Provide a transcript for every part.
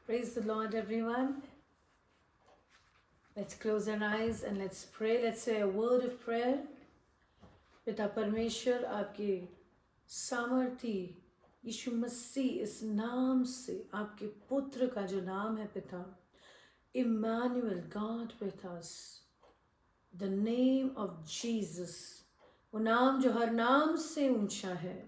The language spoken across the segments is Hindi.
Praise the Lord, everyone. Let's close our eyes and let's pray. Let's say a word of prayer. पिता परमेश्वर आपके सामर्थी यीशु मसीह इस नाम से आपके पुत्र का जो नाम है पिता Emmanuel God with us the name of Jesus वो नाम जो हर नाम से ऊंचा है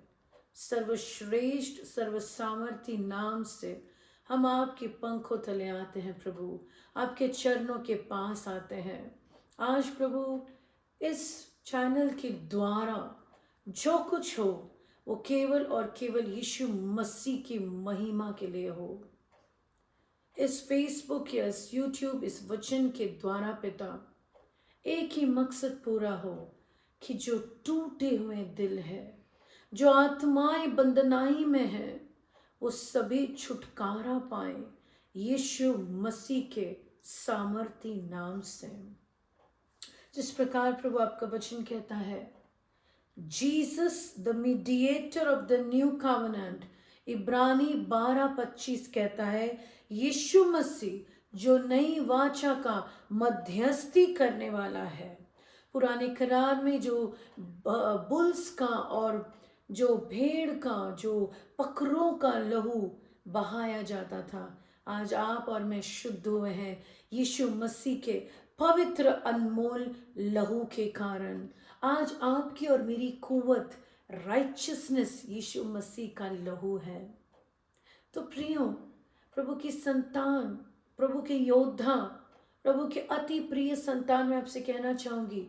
सर्वश्रेष्ठ सर्वसामर्थी नाम से हम आपके पंखों तले आते हैं प्रभु आपके चरणों के पास आते हैं आज प्रभु इस चैनल के द्वारा जो कुछ हो वो केवल और केवल यीशु मसीह की महिमा के लिए हो इस फेसबुक या इस यूट्यूब इस वचन के द्वारा पिता एक ही मकसद पूरा हो कि जो टूटे हुए दिल है जो आत्माएं बंदनाई में है वो सभी छुटकारा पाए यीशु मसीह के सामर्थी नाम से जिस प्रकार प्रभु आपका वचन कहता है Jesus the mediator of the new covenant इब्रानी 12:25 कहता है यीशु मसीह जो नई वाचा का मध्यस्थी करने वाला है पुराने करार में जो बुल्स का और जो भेड़ का जो बकरों का लहू बहाया जाता था आज आप और मैं शुद्ध हुए हैं यीशु मसीह के पवित्र अनमोल लहू के कारण आज आपकी और मेरी कुव्वत राइचियसनेस यीशु मसीह का लहू है तो प्रियो प्रभु की संतान प्रभु के योद्धा प्रभु के अति प्रिय संतान मैं आपसे कहना चाहूंगी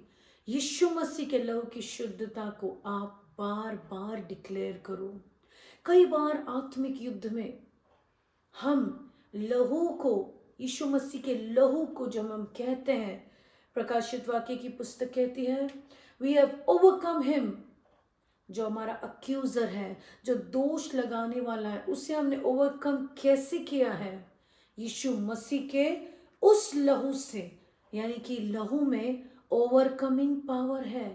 यीशु मसीह के लहू की शुद्धता को आप बार बार डिक्लेयर करो कई बार आत्मिक युद्ध में हम लहू को यीशु मसीह के लहू को जब हम कहते हैं प्रकाशित वाक्य की पुस्तक कहती है वी हैव ओवरकम हिम जो हमारा अक्यूजर है जो दोष लगाने वाला है उसे हमने ओवरकम कैसे किया है यीशु मसीह के उस लहू से यानी कि लहू में ओवरकमिंग पावर है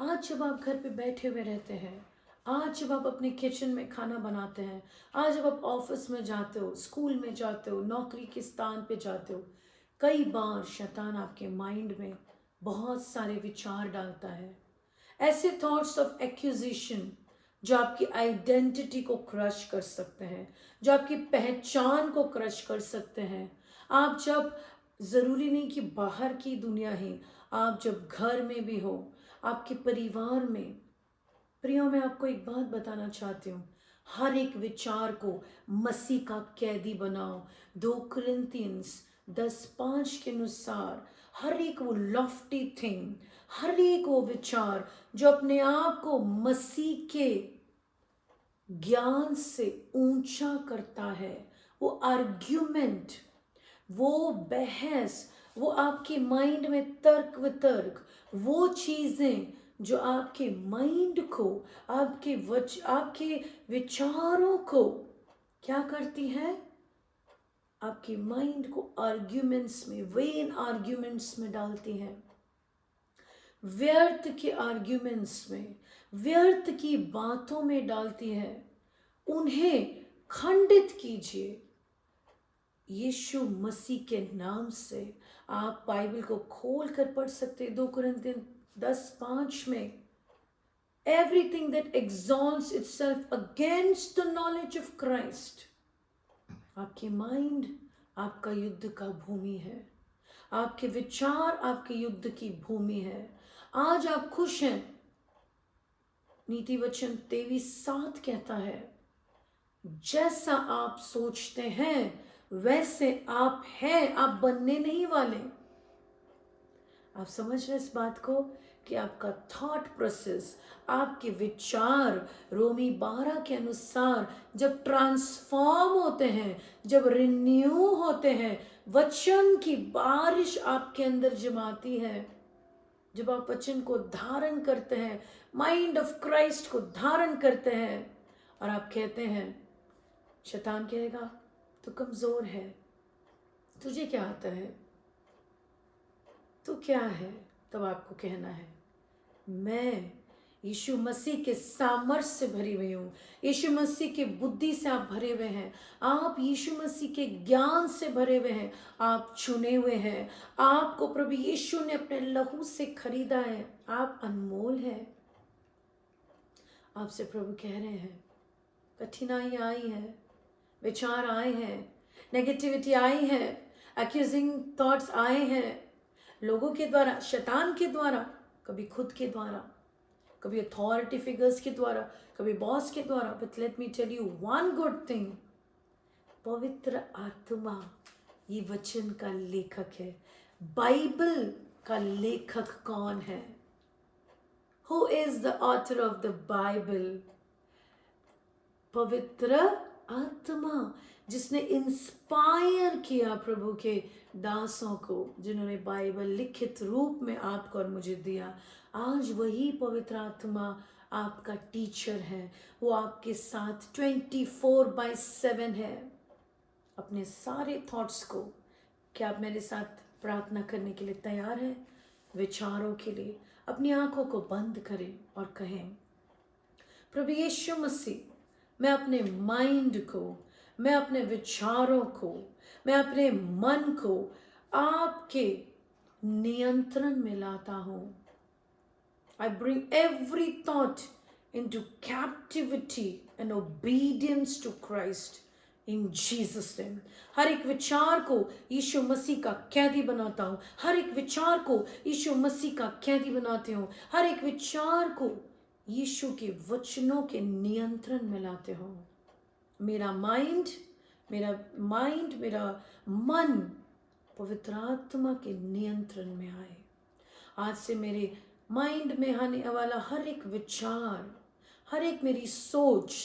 आज जब आप घर पे बैठे हुए रहते हैं आज जब आप अपने किचन में खाना बनाते हैं आज जब आप ऑफिस में जाते हो स्कूल में जाते हो नौकरी के स्थान पे जाते हो कई बार शैतान आपके माइंड में बहुत सारे विचार डालता है ऐसे थॉट्स ऑफ एक्यूजिशन जो आपकी आइडेंटिटी को क्रश कर सकते हैं जो आपकी पहचान को क्रश कर सकते हैं आप जब ज़रूरी नहीं कि बाहर की दुनिया ही आप जब घर में भी हो आपके परिवार में प्रियो मैं आपको एक बात बताना चाहती हूँ हर एक विचार को मसीह का कैदी बनाओ 2 कुरिन्थियंस 10:5 के अनुसार हर एक वो लॉफ्टी थिंग हर एक वो विचार जो अपने आप को मसीह के ज्ञान से ऊंचा करता है वो आर्ग्यूमेंट वो बहस वो आपके माइंड में तर्क वितर्क वो चीज़ें जो आपके माइंड को आपके विचारों को क्या करती है आपके माइंड को आर्ग्यूमेंट्स में वेन आर्ग्यूमेंट्स में डालती है व्यर्थ के आर्ग्यूमेंट्स में व्यर्थ की बातों में डालती है उन्हें खंडित कीजिए यीशु मसीह के नाम से आप बाइबल को खोल कर पढ़ सकते 2 कुरिन्थियन 10:5 में everything that exalts itself against the knowledge of Christ आपके माइंड आपका युद्ध का भूमि है आपके विचार आपके युद्ध की भूमि है आज आप खुश हैं नीति वचन 23:7 कहता है जैसा आप सोचते हैं वैसे आप हैं आप बनने नहीं वाले आप समझ रहे इस बात को कि आपका थॉट प्रोसेस आपके विचार रोमी 12 के अनुसार जब ट्रांसफॉर्म होते हैं जब रिन्यू होते हैं वचन की बारिश आपके अंदर जमाती है जब आप वचन को धारण करते हैं माइंड ऑफ क्राइस्ट को धारण करते हैं और आप कहते हैं शैतान कहेगा तू कमजोर है तुझे क्या आता है तू क्या है तब आपको कहना है मैं यीशु मसीह के सामर्थ्य से भरी हुई हूँ। यीशु मसीह के बुद्धि से आप भरे हुए हैं। आप यीशु मसीह के ज्ञान से भरे हुए हैं। आप चुने हुए हैं। आपको प्रभु यीशु ने अपने लहू से खरीदा है। आप अनमोल हैं। आपसे प्रभु कह रहे हैं, कठिनाई आई है, विचार आए हैं, नेगेटिविटी आई है, एक्यूजिंग थॉट्स आए हैं, लोगों के द्वारा, शैतान के द्वारा, कभी खुद के द्वारा, कभी अथॉरिटी फिगर्स के द्वारा, कभी बॉस के द्वारा। But let me tell you one good thing, पवित्र आत्मा ये वचन का लेखक है। बाइबल का लेखक कौन है? Who is the author of the Bible? पवित्र आत्मा, जिसने इंस्पायर किया प्रभु के दासों को, जिन्होंने बाइबल लिखित रूप में आपको और मुझे दिया। आज वही पवित्र आत्मा आपका टीचर है। वो आपके साथ 24/7 है। अपने सारे थॉट्स को, क्या आप मेरे साथ प्रार्थना करने के लिए तैयार हैं? विचारों के लिए अपनी आंखों को बंद करें और कहें, प्रभु यीशु मसीह, मैं अपने माइंड को, मैं अपने विचारों को, मैं अपने मन को आपके नियंत्रण में लाता हूं। I bring every thought into captivity and obedience to Christ in Jesus name. हर एक विचार को यीशु मसीह का कैदी बनाता हूँ। हर एक विचार को यीशु मसीह का कैदी बनाते हूँ। हर एक विचार को यीशु के वचनों के नियंत्रण में लाते हो। मेरा माइंड, मेरा मन पवित्र आत्मा के नियंत्रण में आए। आज से मेरे माइंड में आने वाला हर एक विचार, हर एक मेरी सोच,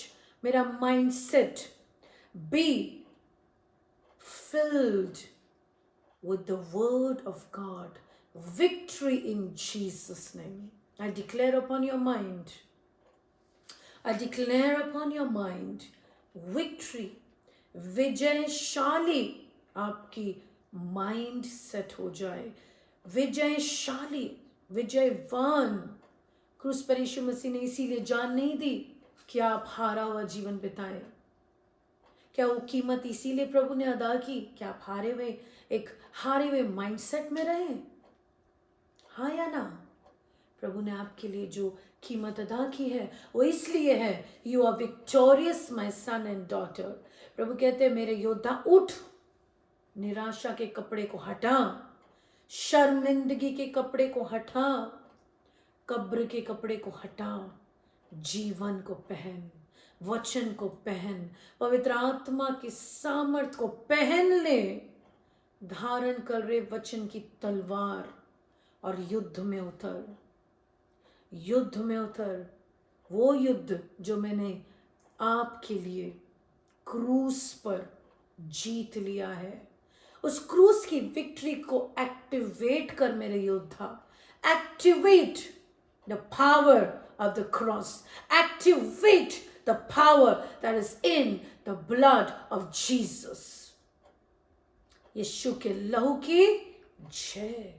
मेरा mindset be filled with the word of God. Victory in Jesus' name. I declare upon your mind. I declare upon your mind victory. विजयशाली आपकी माइंड सेट हो जाए। विजयशाली, विजयवान। क्रूस पर यीशु मसीह ने इसीलिए जान नहीं दी कि आप हारा हुआ जीवन बिताएं। क्या वो कीमत इसीलिए प्रभु ने अदा की कि आप हारे हुए माइंडसेट में रहे? हाँ या ना? प्रभु ने आपके लिए जो कीमत अदा की है वो इसलिए है, you are victorious my son and daughter. प्रभु कहते हैं, मेरे योद्धा उठ, निराशा के कपड़े को हटा, शर्मिंदगी के कपड़े को हटा, कब्र के कपड़े को हटा, जीवन को पहन, वचन को पहन, पवित्र आत्मा की सामर्थ को पहन ले। धारण कर रहे वचन की तलवार और युद्ध में उतर। युद्ध में उतर। वो युद्ध जो मैंने आपके लिए क्रूस पर जीत लिया है, उस क्रूस की विक्ट्री को एक्टिवेट कर मेरे योद्धा। Activate the power of the cross. Activate the power that is in the blood of Jesus. यीशु के लहू की जय,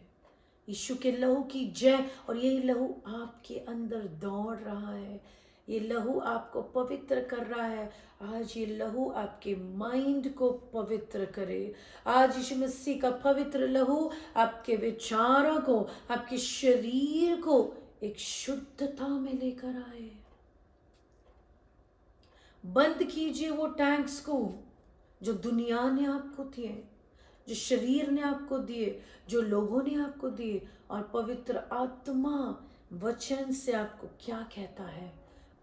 यीशु के लहू की जय। और ये लहू आपके अंदर दौड़ रहा है, ये लहू आपको पवित्र कर रहा है। आज ये लहू आपके माइंड को पवित्र करे। आज यीशु मसीह का पवित्र लहू आपके विचारों को, आपके शरीर को एक शुद्धता में लेकर आए। बंद कीजिए वो टैंक्स को जो दुनिया ने आपको दिए, जो शरीर ने आपको दिए, जो लोगों ने आपको दिए, और पवित्र आत्मा वचन से आपको क्या कहता है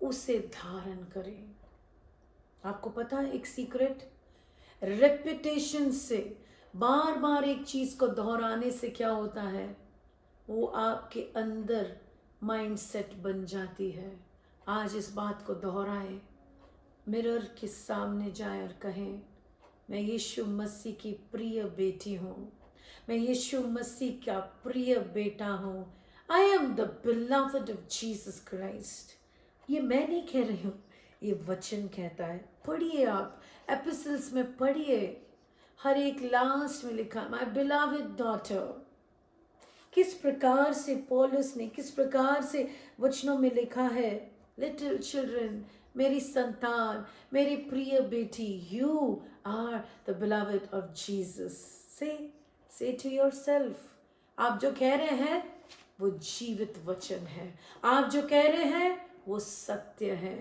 उसे धारण करें। आपको पता है एक सीक्रेट? रेपिटेशन से, बार बार एक चीज को दोहराने से क्या होता है, वो आपके अंदर माइंडसेट बन जाती है। आज इस बात को दोहराएं, मिरर के सामने जाए और कहें, मैं यीशु मसीह की प्रिय बेटी हूँ, मैं यीशु मसीह का प्रिय बेटा हूँ। I am the beloved of Jesus Christ. ये मैं नहीं कह रही हूँ, ये वचन कहता है। पढ़िए, आप एपिसल्स में पढ़िए, हर एक लास्ट में लिखा, माय बिलवड डॉटर। किस प्रकार से पौलुस ने, किस प्रकार से वचनों में लिखा है, लिटिल चिल्ड्रन, मेरी संतान, मेरी प्रिय बेटी, you are the beloved of Jesus. Say to yourself, आप जो कह रहे हैं वो जीवित वचन है, आप जो कह रहे हैं वो सत्य है।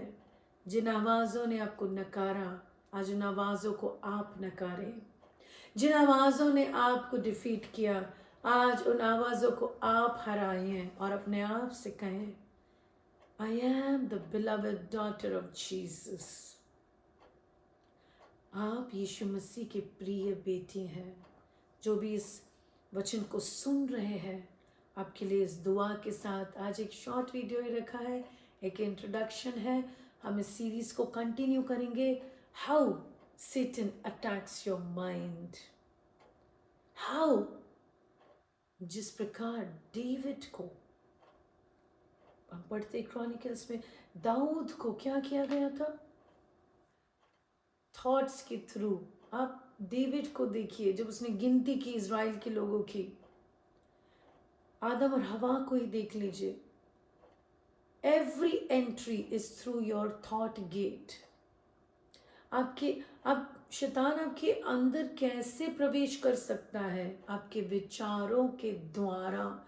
जिन आवाज़ों ने आपको नकारा, आज उन आवाज़ों को आप नकारें। जिन आवाज़ों ने आपको डिफीट किया, आज उन आवाज़ों को आप हराए हैं और अपने आप से कहें, I am the beloved daughter of Jesus. आप यीशु मसीह के प्रिय बेटी हैं। जो भी इस वचन को सुन रहे हैं, आपके लिए इस दुआ के साथ आज एक शॉर्ट वीडियो ही रखा है, एक इंट्रोडक्शन है। हम इस सीरीज को कंटिन्यू करेंगे, how Satan attacks your mind। How, जिस प्रकार डेविड को, हम पढ़ते क्रॉनिकल्स में, दाऊद को क्या किया गया था, थॉट्स के थ्रू। आप डेविड को देखिए, जब उसने गिनती की इज़राइल के लोगों की, आदम और हवा को ही देख लीजिए। Every entry is through your thought gate. आप शैतान आपके अंदर कैसे प्रवेश कर सकता है? आपके विचारों के द्वारा।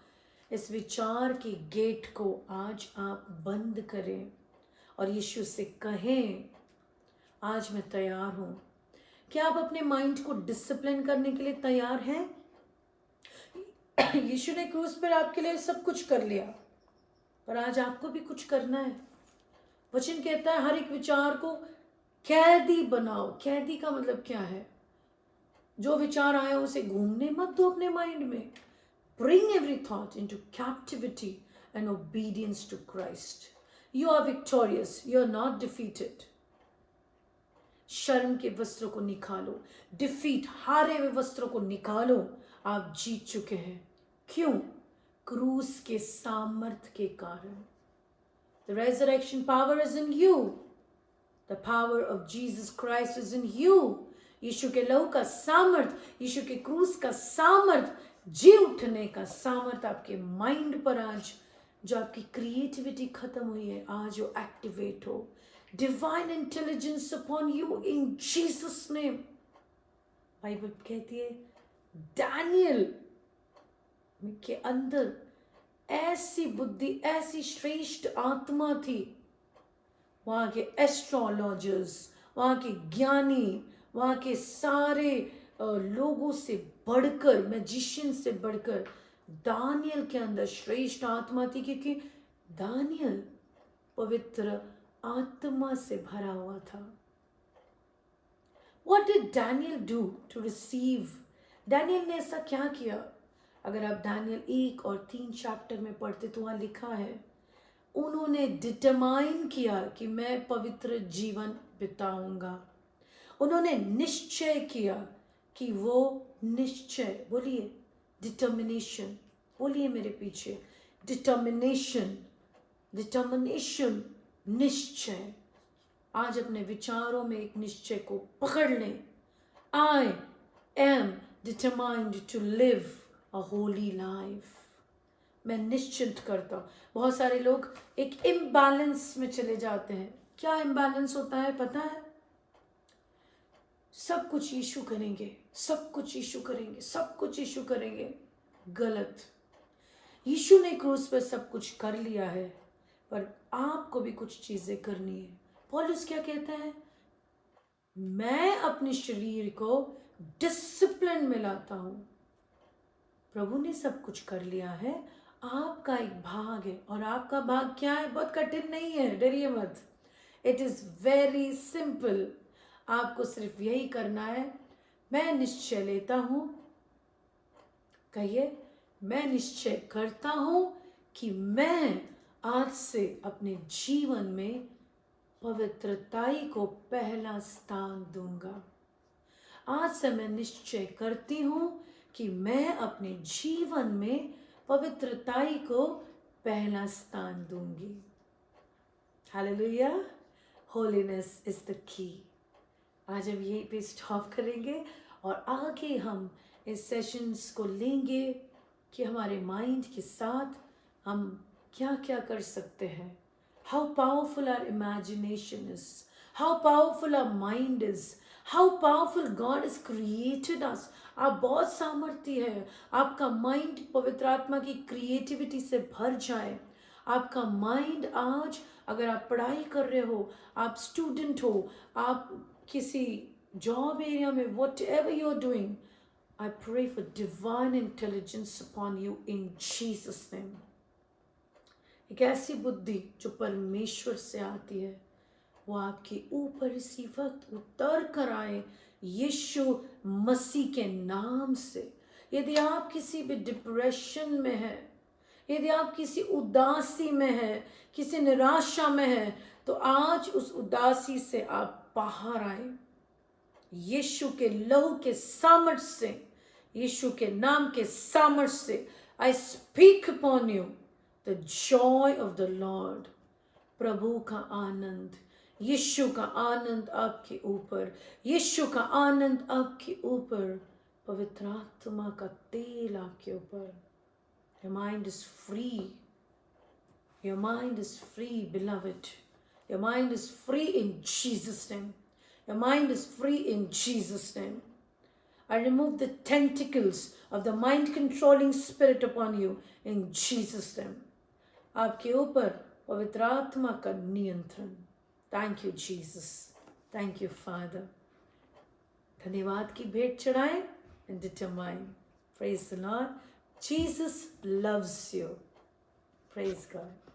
इस विचार के गेट को आज आप बंद करें और यीशु से कहें, आज मैं तैयार हूं। क्या आप अपने माइंड को डिसिप्लिन करने के लिए तैयार हैं? यीशु ने क्रूस पर आपके लिए सब कुछ कर लिया, पर आज आपको भी कुछ करना है। वचन कहता है हर एक विचार को कैदी बनाओ। कैदी का मतलब क्या है? जो विचार आया उसे घूमने मत दो अपने माइंड में। Bring every thought into captivity and obedience to Christ. You are victorious, you are not defeated. शर्म के वस्त्रों को निकालो, डिफीट, हारे हुए वस्त्रों को निकालो। आप जीत चुके हैं। क्यों? क्रूस के सामर्थ के कारण। The resurrection power is in you. The power of Jesus Christ is in you. यीशु के लहू का सामर्थ, यीशु के क्रूस का सामर्थ, जी उठने का सामर्थ आपके माइंड पर आज, जो आपकी क्रिएटिविटी खत्म हुई है, आज वो एक्टिवेट हो। Divine intelligence upon you in Jesus name. Bible कहती है डैनियल के अंदर ऐसी बुद्धि, ऐसी श्रेष्ठ आत्मा थी। वहाँ के एस्ट्रोलॉजर्स, वहाँ के ज्ञानी, वहाँ के सारे लोगों से बढ़कर, मैजिशियन से बढ़कर दानियल के अंदर श्रेष्ठ आत्मा थी, क्योंकि दानियल पवित्र आत्मा से भरा हुआ था। What did Daniel do to receive? Daniel ने ऐसा क्या किया? अगर आप दानियल 1 और 3 चैप्टर में पढ़ते तो वहाँ लिखा है, उन्होंने डिटरमाइन किया कि मैं पवित्र जीवन बिताऊंगा। उन्होंने निश्चय किया कि वो निश्चय, बोलिए डिटर्मिनेशन, बोलिए मेरे पीछे, डिटर्मिनेशन, डिटर्मिनेशन, निश्चय। आज अपने विचारों में एक निश्चय को पकड़ लें। I am determined to live a holy life. मैं निश्चिंत करता हूँ। बहुत सारे लोग एक इम्बैलेंस में चले जाते हैं। क्या इम्बैलेंस होता है पता है? सब कुछ यीशु करेंगे, सब कुछ यीशु करेंगे, सब कुछ यीशु करेंगे। गलत। यीशु ने क्रूस पर सब कुछ कर लिया है, पर आपको भी कुछ चीजें करनी है। पौलुस क्या कहता है? मैं अपने शरीर को डिसिप्लिन में लाता हूं। प्रभु ने सब कुछ कर लिया है, आपका एक भाग है। और आपका भाग क्या है? बहुत कठिन नहीं है, डरिए मत। It is very simple. आपको सिर्फ यही करना है। मैं निश्चय लेता हूं, कहिए, मैं निश्चय करता हूं कि मैं आज से अपने जीवन में पवित्रताई को पहला स्थान दूंगा। आज से मैं निश्चय करती हूं कि मैं अपने जीवन में पवित्रताई को पहला स्थान दूंगी। Hallelujah. Holiness is the key. आज हम यहीं पे स्टॉप करेंगे और आगे हम इस सेशंस को लेंगे कि हमारे माइंड के साथ हम क्या क्या कर सकते हैं. How powerful our imagination is. How powerful our mind is. How powerful God has created us. आप बहुत सामर्थ्य है. आपका माइंड पवित्र आत्मा की क्रिएटिविटी से भर जाए. आपका माइंड आज, अगर आप पढ़ाई कर रहे हो, आप स्टूडेंट हो, आप किसी जॉब एरिया में, whatever you are doing, I pray for divine intelligence upon you in Jesus' name. एक ऐसी बुद्धि जो परमेश्वर से आती है, वो आपके ऊपर इसी वक्त उतर कर आए यीशु मसीह के नाम से. यदि आप किसी भी डिप्रेशन में है, यदि आप किसी उदासी में है, किसी निराशा में है, तो आज उस उदासी से आप बाहर आए यीशु के लहू के सामर्थ्य से, यीशु के नाम के सामर्थ्य से. I speak upon you the joy of the Lord. प्रभु का आनंद, यीशु का आनंद आपके ऊपर, यीशु का आनंद आपके ऊपर, पवित्र आत्मा का तेल आपके ऊपर. Your mind is free. Your mind is free, beloved. Your mind is free in Jesus' name. Your mind is free in Jesus' name. I remove the tentacles of the mind controlling spirit upon you in Jesus' name. आपके ऊपर पवित्र आत्मा का नियंत्रण. Thank you, Jesus. Thank you, Father. धन्यवाद की भेंट चढ़ाएं and determine. Praise the Lord. Jesus loves you. Praise God.